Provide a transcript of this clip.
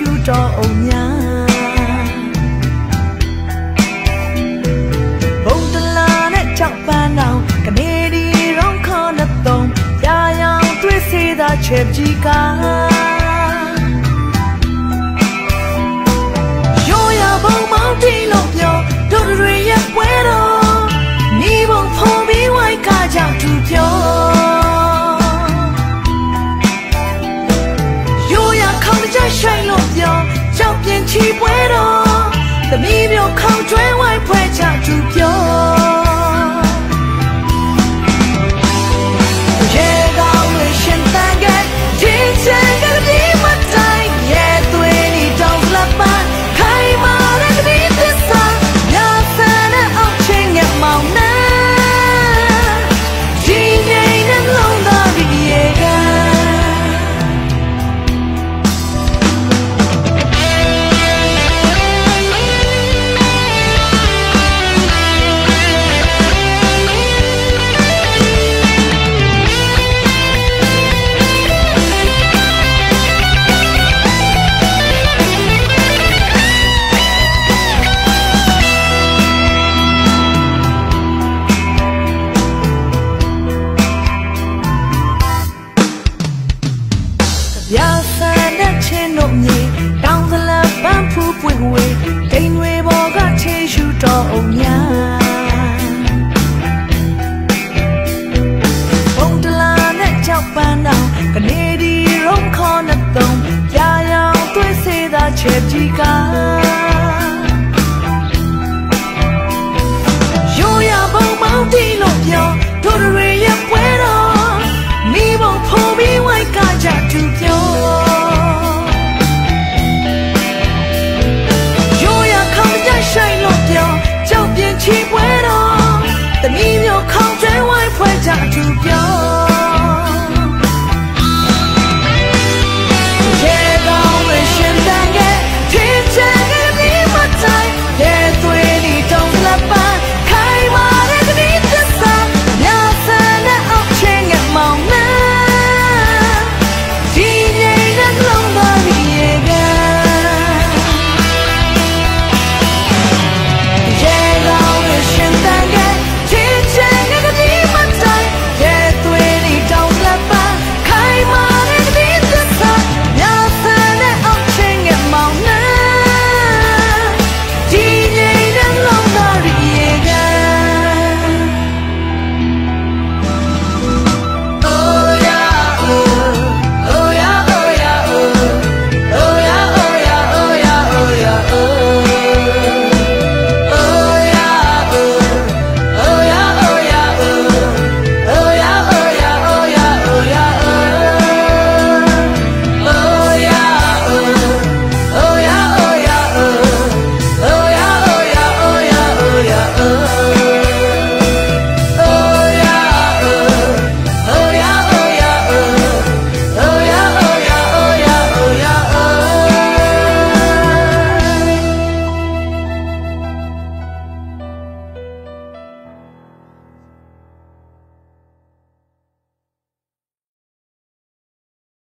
ရှုတော်အောင်များဘုံတလာနဲ့ကြောက်ပန်းအောင်ကနေဒီရောင်းခေါ်တဲ့သုံးပြာရောင်သွေးစေးသာချဲကြီးကရိုးရဘုံမောင်းတီလို့ပြောတို့တွေရဲ့ပွဲတော်နီးဘုံဖော်ပြီးဝိုက်ကကြောက်သူပြောရှိုင်းလို့ပြောကြောက်ပြင်းချီပွဲတော်သမီးမျိုးခေါင်းကျွဲဝိုင်းဖွဲချသူပြောရေကောင်းလို့ရှင်တန်ကတင်းချင်ကလေးမတိုင်းရဲ့သွေးနီတောင်းလာပါခိုင်မာတဲ့ကလေးသစ္စာညဆန်တဲ့အောင်ချင်းငယ်မောင်နာဒီနေနဲ့လုံးသားဒီရေကရာဆန်တဲ့ချင်းတို့မြေတောင်သလပန်းဖူးပွင့်ဝေးဒိန်တွေပေါ်ကချေရှုတော်အောင်များဘုံတလာနဲ့ကြောက်ပန်းအောင်ကနေဒီရုံခေါ်တဲ့သုံးပြာရောင်သွေးစေးသာချဲကြီးကရိုးရဘုံမောင်းတီလို့ပြောတို့တွေရဲ့ပွဲတော်မိဘုံဖိုးပြီးဝိုက်ကကြသူပြောရှိုင်းလို့ပြောကြောက်ပြင်းချီပွဲတော်သမီးမျိုးခေါင်းကျွဲဝိုင်းဖွဲကြသူပြော